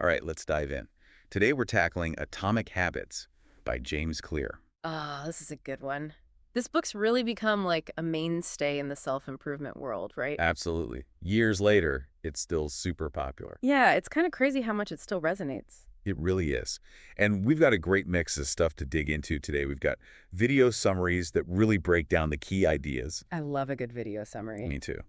right, let's dive in. Today we're tackling Atomic Habits by James Clear. Ah, this is a good one. This book's really become like a mainstay in the self-improvement world, right? Absolutely. Years later, it's still super popular. Yeah, it's kind of crazy how much it still resonates. It really is. And we've got a great mix of stuff to dig into today. We've got video summaries that really break down the key ideas. I love a good video summary. Me too.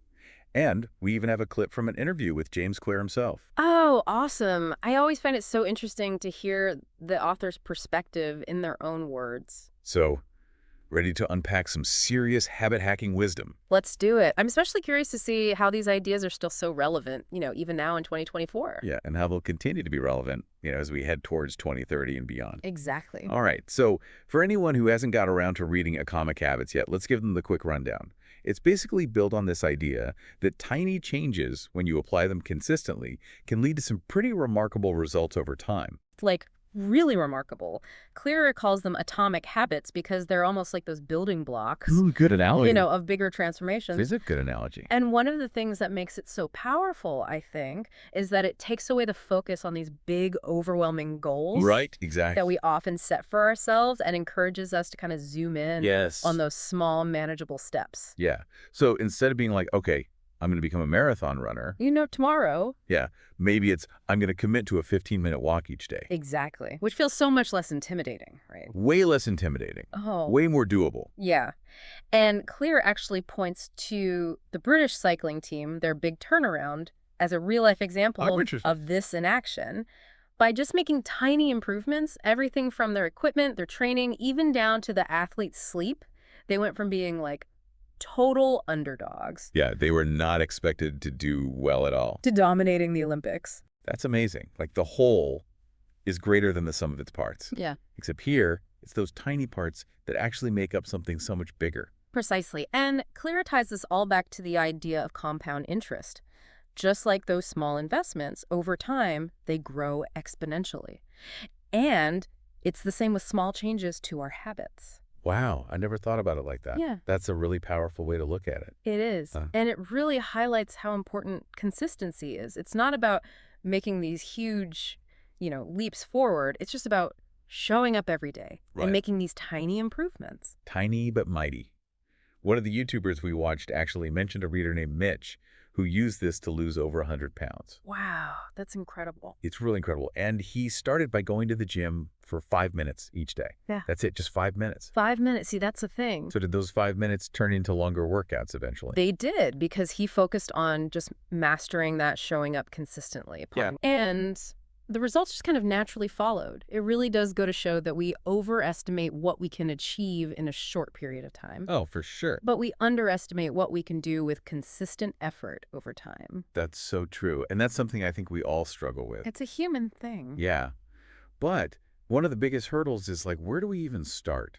And we even have a clip from an interview with James Clear himself. Oh, awesome. I always find it so interesting to hear the author's perspective in their own words. So, ready to unpack some serious habit hacking wisdom? Let's do it. I'm especially curious to see how these ideas are still so relevant, even now in 2024. Yeah, and how they'll continue to be relevant, as we head towards 2030 and beyond. Exactly. All right, so for anyone who hasn't got around to reading Atomic Habits yet, let's give them the quick rundown. It's basically built on this idea that tiny changes, when you apply them consistently, can lead to some pretty remarkable results over time. Like really remarkable. Clearer calls them atomic habits because they're almost like those building blocks, Ooh, good analogy. of bigger transformations. This is a good analogy. And one of the things that makes it so powerful, I think, is that it takes away the focus on these big, overwhelming goals. Right, exactly. That we often set for ourselves and encourages us to kind of zoom in Yes. on those small, manageable steps. Yeah. So instead of being like, okay, I'm going to become a marathon runner. Tomorrow. Yeah. Maybe it's, I'm going to commit to a 15-minute walk each day. Exactly. Which feels so much less intimidating, right? Way less intimidating. Oh. Way more doable. Yeah. And Clear actually points to the British cycling team, their big turnaround, as a real-life example of this in action. By just making tiny improvements, everything from their equipment, their training, even down to the athlete's sleep, they went from being like total underdogs. Yeah, they were not expected to do well at all. To dominating the Olympics. That's amazing. Like the whole is greater than the sum of its parts. Yeah. Except here, it's those tiny parts that actually make up something so much bigger. Precisely. And Clear ties this all back to the idea of compound interest. Just like those small investments, over time, they grow exponentially. And it's the same with small changes to our habits. Wow, I never thought about it like that. Yeah. That's a really powerful way to look at it. It is. And it really highlights how important consistency is. It's not about making these huge, leaps forward. It's just about showing up every day and making these tiny improvements. Tiny but mighty. One of the YouTubers we watched actually mentioned a reader named Mitch who used this to lose over 100 pounds. Wow, that's incredible. It's really incredible. And he started by going to the gym for 5 minutes each day. Yeah. That's it, just 5 minutes. 5 minutes. See, that's the thing. So did those 5 minutes turn into longer workouts eventually? They did, because he focused on just mastering that showing up consistently. Yeah. And the results just kind of naturally followed. It really does go to show that we overestimate what we can achieve in a short period of time. Oh, for sure. But we underestimate what we can do with consistent effort over time. That's so true. And that's something I think we all struggle with. It's a human thing. Yeah. But one of the biggest hurdles is like, where do we even start?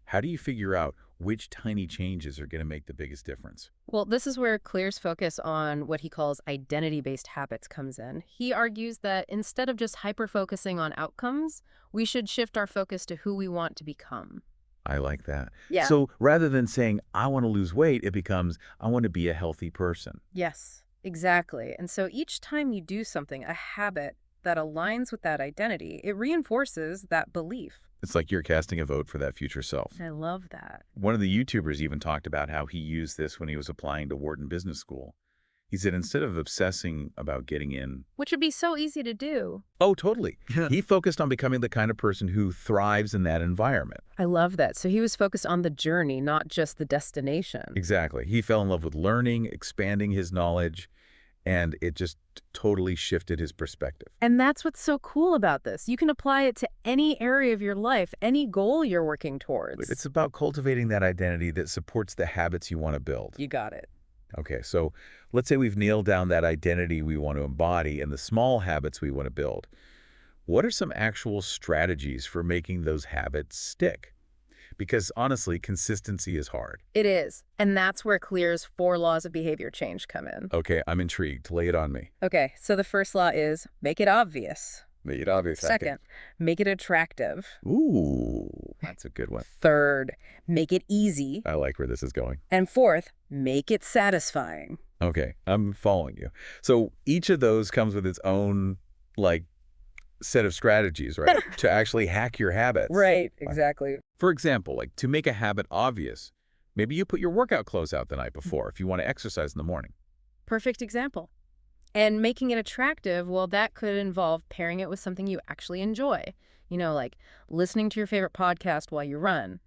How do you figure out which tiny changes are going to make the biggest difference? Well, this is where Clear's focus on what he calls identity-based habits comes in. He argues that instead of just hyper-focusing on outcomes, we should shift our focus to who we want to become. I like that. Yeah. So rather than saying, I want to lose weight, it becomes, I want to be a healthy person. Yes, exactly. And so each time you do something, a habit that aligns with that identity, it reinforces that belief. It's like you're casting a vote for that future self. I love that. One of the YouTubers even talked about how he used this when he was applying to Wharton Business School. He said instead of obsessing about getting in... Which would be so easy to do. Oh, totally. He focused on becoming the kind of person who thrives in that environment. I love that. So he was focused on the journey, not just the destination. Exactly. He fell in love with learning, expanding his knowledge, and it just totally shifted his perspective. And that's what's so cool about this. You can apply it to any area of your life, any goal you're working towards. It's about cultivating that identity that supports the habits you want to build. You got it. Okay, so let's say we've nailed down that identity we want to embody and the small habits we want to build. What are some actual strategies for making those habits stick? Because honestly, consistency is hard. It is. And that's where Clear's 4 laws of behavior change come in. Okay, I'm intrigued. Lay it on me. Okay, so the first law is make it obvious. Make it obvious. Second, make it attractive. Ooh, that's a good one. Third, make it easy. I like where this is going. And fourth, make it satisfying. Okay, I'm following you. So each of those comes with its own, set of strategies, right, to actually hack your habits. Right, exactly. For example, like to make a habit obvious, maybe you put your workout clothes out the night before if you want to exercise in the morning. Perfect example. And making it attractive, well, that could involve pairing it with something you actually enjoy. Like listening to your favorite podcast while you run.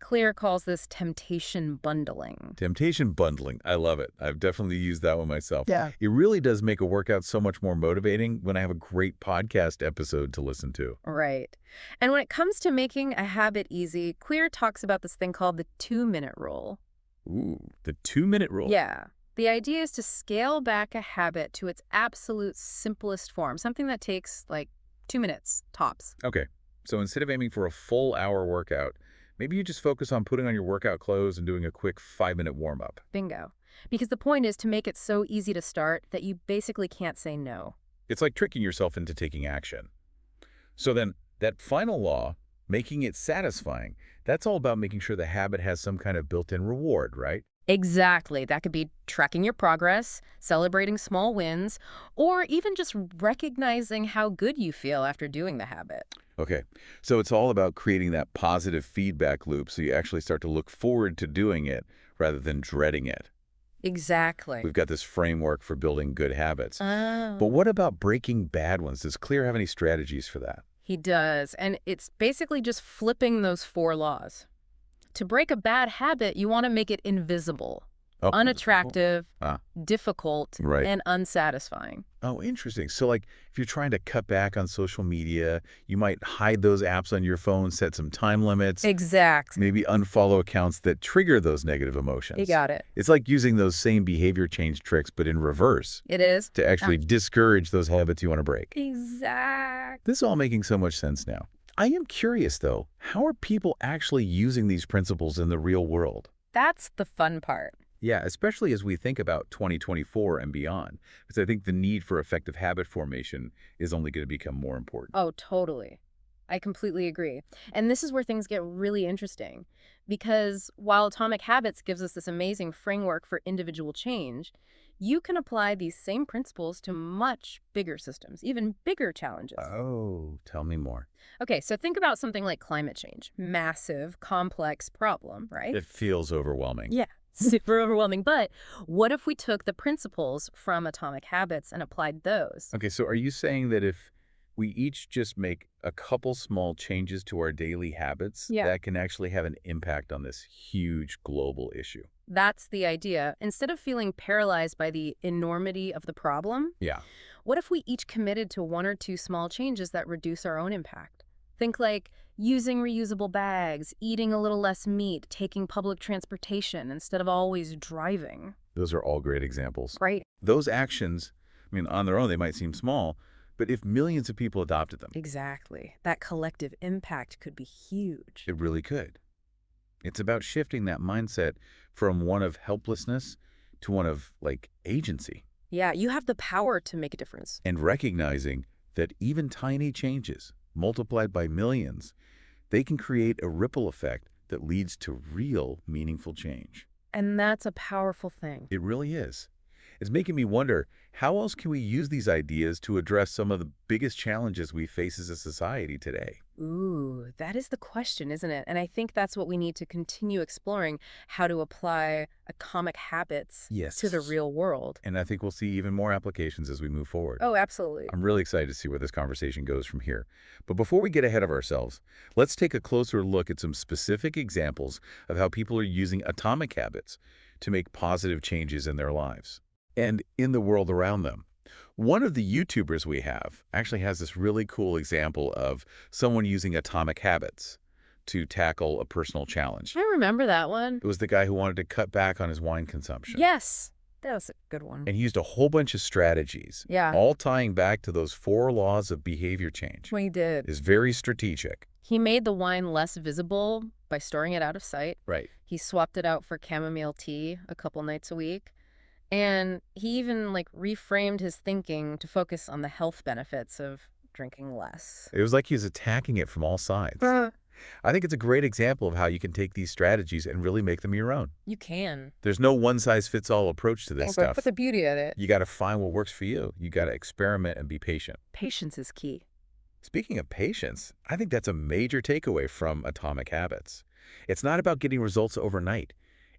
Clear calls this temptation bundling. Temptation bundling. I love it. I've definitely used that one myself. Yeah. It really does make a workout so much more motivating when I have a great podcast episode to listen to. Right. And when it comes to making a habit easy, Clear talks about this thing called the 2-minute rule. Ooh, the 2-minute rule. Yeah. The idea is to scale back a habit to its absolute simplest form, something that takes like 2 minutes, tops. Okay, so instead of aiming for a full hour workout, maybe you just focus on putting on your workout clothes and doing a quick 5-minute warm-up. Bingo. Because the point is to make it so easy to start that you basically can't say no. It's like tricking yourself into taking action. So then, that final law, making it satisfying, that's all about making sure the habit has some kind of built-in reward, right? Exactly. That could be tracking your progress, celebrating small wins, or even just recognizing how good you feel after doing the habit. Okay, so it's all about creating that positive feedback loop so you actually start to look forward to doing it rather than dreading it. Exactly. We've got this framework for building good habits. Oh. But what about breaking bad ones? Does Clear have any strategies for that? He does. And it's basically just flipping those 4 laws. To break a bad habit, you want to make it invisible, unattractive, difficult, right, and unsatisfying. Oh, interesting. So like if you're trying to cut back on social media, you might hide those apps on your phone, set some time limits. Exact. Maybe unfollow accounts that trigger those negative emotions. You got it. It's like using those same behavior change tricks, but in reverse. It is. To actually discourage those habits you want to break. Exact. This is all making so much sense now. I am curious, though, how are people actually using these principles in the real world? That's the fun part. Yeah, especially as we think about 2024 and beyond, because I think the need for effective habit formation is only going to become more important. Oh, totally. I completely agree. And this is where things get really interesting. Because while Atomic Habits gives us this amazing framework for individual change, you can apply these same principles to much bigger systems, even bigger challenges. Oh, tell me more. Okay, so think about something like climate change. Massive, complex problem, right? It feels overwhelming. Yeah, super overwhelming. But what if we took the principles from Atomic Habits and applied those? Okay, so are you saying that if we each just make a couple small changes to our daily habits, that can actually have an impact on this huge global issue? That's the idea. Instead of feeling paralyzed by the enormity of the problem, what if we each committed to 1 or 2 small changes that reduce our own impact? Think like using reusable bags, eating a little less meat, taking public transportation instead of always driving. Those are all great examples. Right. Those actions, I mean, on their own, they might seem small, but if millions of people adopted them, Exactly. That collective impact could be huge. it really could. It's about shifting that mindset from one of helplessness to one of, like, agency. Yeah, you have the power to make a difference. And recognizing that even tiny changes, multiplied by millions, they can create a ripple effect that leads to real, meaningful change. And that's a powerful thing. It really is. It's making me wonder, how else can we use these ideas to address some of the biggest challenges we face as a society today? Ooh, that is the question, isn't it? And I think that's what we need to continue exploring, how to apply Atomic Habits to the real world. And I think we'll see even more applications as we move forward. Oh, absolutely. I'm really excited to see where this conversation goes from here. But before we get ahead of ourselves, let's take a closer look at some specific examples of how people are using Atomic Habits to make positive changes in their lives and in the world around them. One of the YouTubers we have actually has this really cool example of someone using Atomic Habits to tackle a personal challenge. I remember that one. It was the guy who wanted to cut back on his wine consumption. Yes, that was a good one. And he used a whole bunch of strategies, all tying back to those 4 laws of behavior change. He did. It's very strategic. He made the wine less visible by storing it out of sight. Right. He swapped it out for chamomile tea a couple nights a week. And he even reframed his thinking to focus on the health benefits of drinking less. It was like he was attacking it from all sides. I think it's a great example of how you can take these strategies and really make them your own. You can. There's no one-size-fits-all approach to this stuff. But the beauty of it. You got to find what works for you. You got to experiment and be patient. Patience is key. Speaking of patience, I think that's a major takeaway from Atomic Habits. It's not about getting results overnight.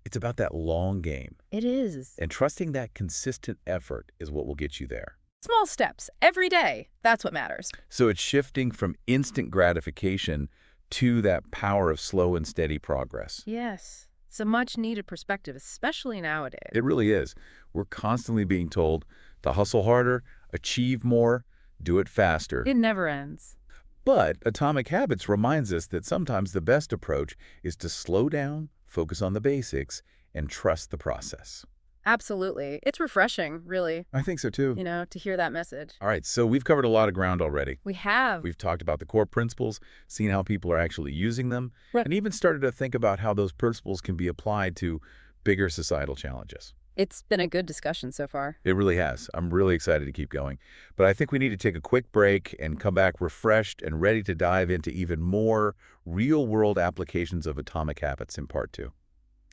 It's about that long game. It is. And trusting that consistent effort is what will get you there. Small steps every day. That's what matters. So it's shifting from instant gratification to that power of slow and steady progress. Yes. It's a much needed perspective, especially nowadays. It really is. We're constantly being told to hustle harder, achieve more, do it faster. It never ends. But Atomic Habits reminds us that sometimes the best approach is to slow down, focus on the basics, and trust the process. Absolutely. It's refreshing, really, I think so too. to hear that message. All right, so we've covered a lot of ground already. We have. We've talked about the core principles, seen how people are actually using them, Right. and even started to think about how those principles can be applied to bigger societal challenges. It's been a good discussion so far. It really has. I'm really excited to keep going. But I think we need to take a quick break and come back refreshed and ready to dive into even more real-world applications of Atomic Habits in part 2.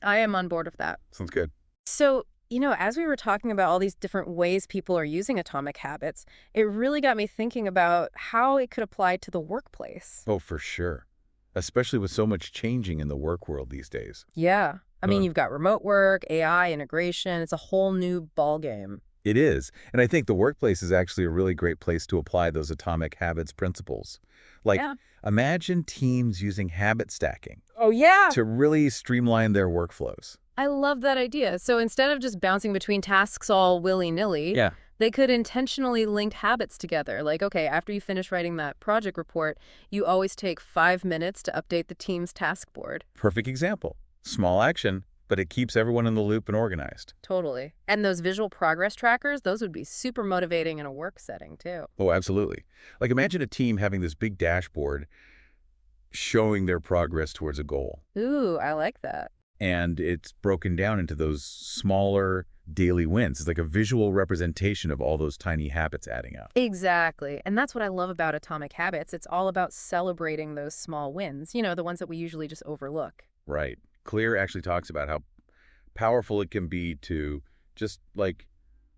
I am on board with that. Sounds good. So, as we were talking about all these different ways people are using Atomic Habits, it really got me thinking about how it could apply to the workplace. Oh, for sure. Especially with so much changing in the work world these days. Yeah. I mean, Huh. you've got remote work, AI integration. It's a whole new ballgame. It is. And I think the workplace is actually a really great place to apply those Atomic Habits principles. Like, Yeah. imagine teams using habit stacking Oh, yeah. to really streamline their workflows. I love that idea. So instead of just bouncing between tasks all willy-nilly, Yeah. they could intentionally link habits together. Like, okay, after you finish writing that project report, you always take 5 minutes to update the team's task board. Perfect example. Small action, but it keeps everyone in the loop and organized. Totally. And those visual progress trackers, those would be super motivating in a work setting, too. Oh, absolutely. Like imagine a team having this big dashboard showing their progress towards a goal. Ooh, I like that. And it's broken down into those smaller daily wins. It's like a visual representation of all those tiny habits adding up. Exactly. And that's what I love about Atomic Habits. It's all about celebrating those small wins, the ones that we usually just overlook. Right. Clear actually talks about how powerful it can be to just like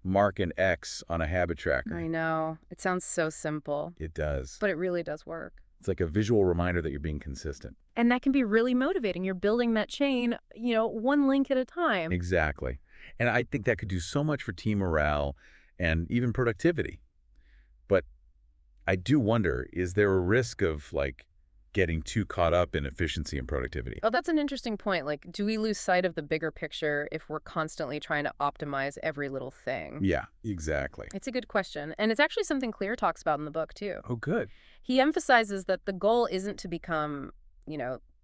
mark an X on a habit tracker. I know. It sounds so simple, It does. but it really does work. It's like a visual reminder that you're being consistent. And that can be really motivating. You're building that chain, one link at a time. Exactly. And I think that could do so much for team morale and even productivity. But I do wonder, is there a risk of like getting too caught up in efficiency and productivity? Oh, that's an interesting point. Like, do we lose sight of the bigger picture if we're constantly trying to optimize every little thing? Yeah, exactly. It's a good question. And it's actually something Clear talks about in the book, too. Oh, good. He emphasizes that the goal isn't to become,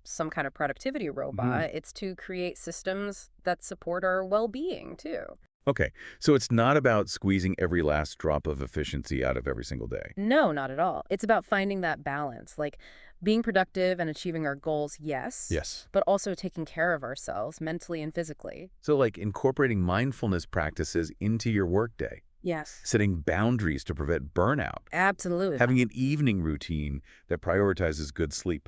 some kind of productivity robot. It's to create systems that support our well-being, too. Okay, so it's not about squeezing every last drop of efficiency out of every single day. No, not at all. It's about finding that balance, like being productive and achieving our goals, yes. Yes. But also taking care of ourselves mentally and physically. So like incorporating mindfulness practices into your workday, Yes. setting boundaries to prevent burnout, Absolutely. having an evening routine that prioritizes good sleep.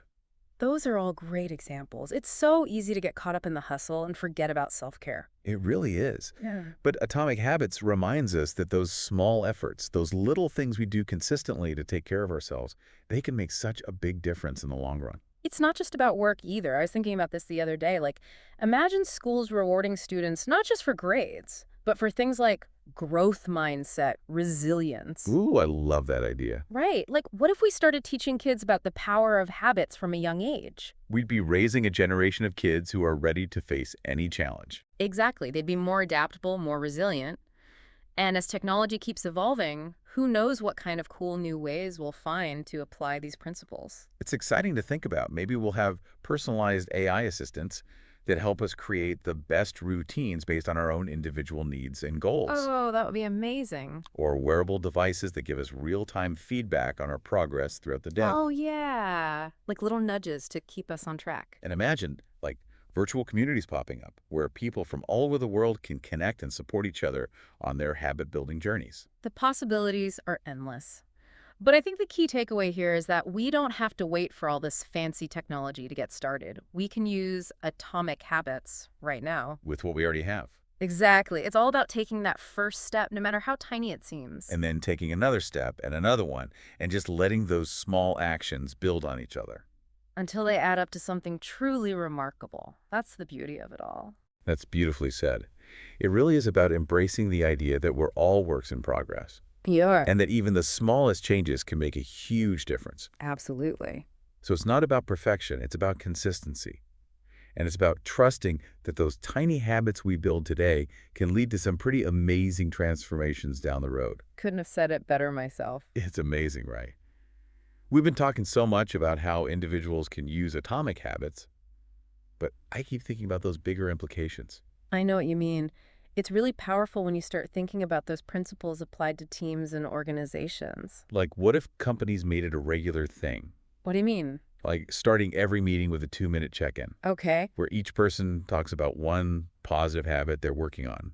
Those are all great examples. It's so easy to get caught up in the hustle and forget about self-care. It really is. Yeah. But Atomic Habits reminds us that those small efforts, those little things we do consistently to take care of ourselves, they can make such a big difference in the long run. It's not just about work either. I was thinking about this the other day. Like, imagine schools rewarding students not just for grades, but for things like growth mindset, resilience. Ooh, I love that idea. Right. Like, what if we started teaching kids about the power of habits from a young age? We'd be raising a generation of kids who are ready to face any challenge. Exactly. They'd be more adaptable, more resilient. And as technology keeps evolving, who knows what kind of cool new ways we'll find to apply these principles. It's exciting to think about. Maybe we'll have personalized AI assistants that help us create the best routines based on our own individual needs and goals. Oh, that would be amazing. Or wearable devices that give us real-time feedback on our progress throughout the day. Oh, yeah. Like little nudges to keep us on track. And imagine, like, virtual communities popping up where people from all over the world can connect and support each other on their habit-building journeys. The possibilities are endless. But I think the key takeaway here is that we don't have to wait for all this fancy technology to get started. We can use Atomic Habits right now. With what we already have. Exactly. It's all about taking that first step, no matter how tiny it seems, And then taking another step and another one, and just letting those small actions build on each other. until they add up to something truly remarkable. That's the beauty of it all. That's beautifully said. It really is about embracing the idea that we're all works in progress, You're and that even the smallest changes can make a huge difference. absolutely. So it's not about perfection, it's about consistency. And it's about trusting that those tiny habits we build today can lead to some pretty amazing transformations down the road. Couldn't have said it better myself. It's amazing, right? We've been talking so much about how individuals can use atomic habits, but I keep thinking about those bigger implications. I know what you mean. It's really powerful when you start thinking about those principles applied to teams and organizations. Like, what if companies made it a regular thing? What do you mean? Like starting every meeting with a 2-minute check-in, Okay. where each person talks about one positive habit they're working on.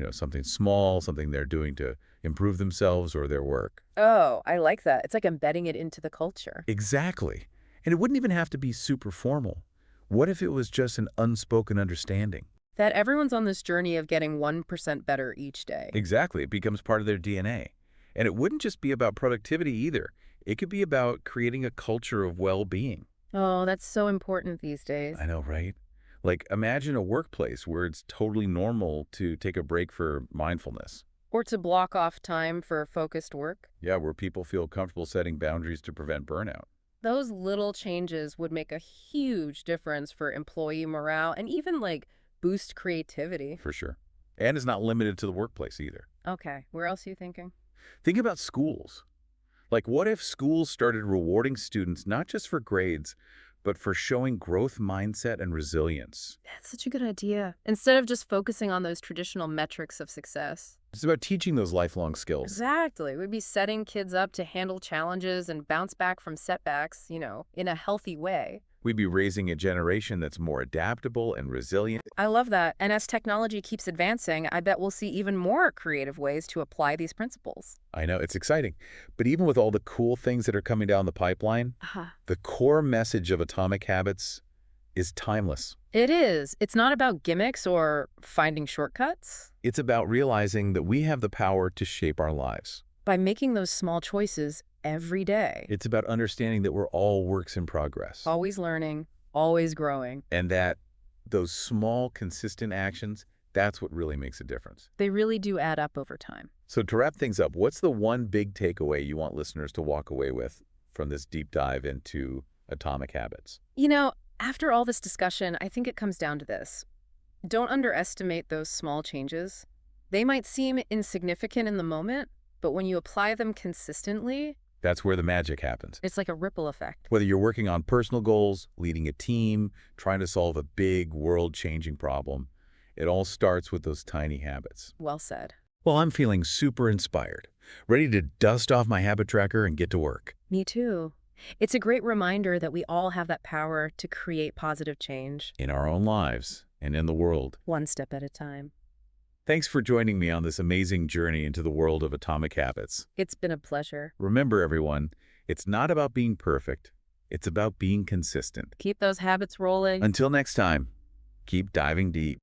Something small, something they're doing to improve themselves or their work. Oh, I like that. It's like embedding it into the culture. Exactly. And it wouldn't even have to be super formal. What if it was just an unspoken understanding? That everyone's on this journey of getting 1% better each day. Exactly. It becomes part of their DNA. And it wouldn't just be about productivity either. It could be about creating a culture of well-being. Oh, that's so important these days. I know, right? Like, imagine a workplace where it's totally normal to take a break for mindfulness. Or to block off time for focused work. Yeah, where people feel comfortable setting boundaries to prevent burnout. Those little changes would make a huge difference for employee morale and even boost creativity. For sure. And it's not limited to the workplace either. Okay, where else are you thinking? Think about schools. Like, what if schools started rewarding students not just for grades, but for showing growth mindset and resilience? That's such a good idea. Instead of just focusing on those traditional metrics of success. It's about teaching those lifelong skills. Exactly. We'd be setting kids up to handle challenges and bounce back from setbacks, in a healthy way. We'd be raising a generation that's more adaptable and resilient. I love that. And as technology keeps advancing, I bet we'll see even more creative ways to apply these principles. I know, it's exciting. But even with all the cool things that are coming down the pipeline, the core message of Atomic Habits is timeless. It is. It's not about gimmicks or finding shortcuts. It's about realizing that we have the power to shape our lives. By making those small choices every day. It's about understanding that we're all works in progress. Always learning, always growing. And that those small, consistent actions, that's what really makes a difference. They really do add up over time. So to wrap things up, what's the one big takeaway you want listeners to walk away with from this deep dive into Atomic Habits? After all this discussion, I think it comes down to this. Don't underestimate those small changes. They might seem insignificant in the moment, but when you apply them consistently, that's where the magic happens. it's like a ripple effect. Whether you're working on personal goals, leading a team, trying to solve a big world-changing problem, it all starts with those tiny habits. Well said. Well, I'm feeling super inspired, ready to dust off my habit tracker and get to work. Me too. It's a great reminder that we all have that power to create positive change. In our own lives and in the world. One step at a time. Thanks for joining me on this amazing journey into the world of Atomic Habits. It's been a pleasure. Remember, everyone, it's not about being perfect. It's about being consistent. Keep those habits rolling. Until next time, keep diving deep.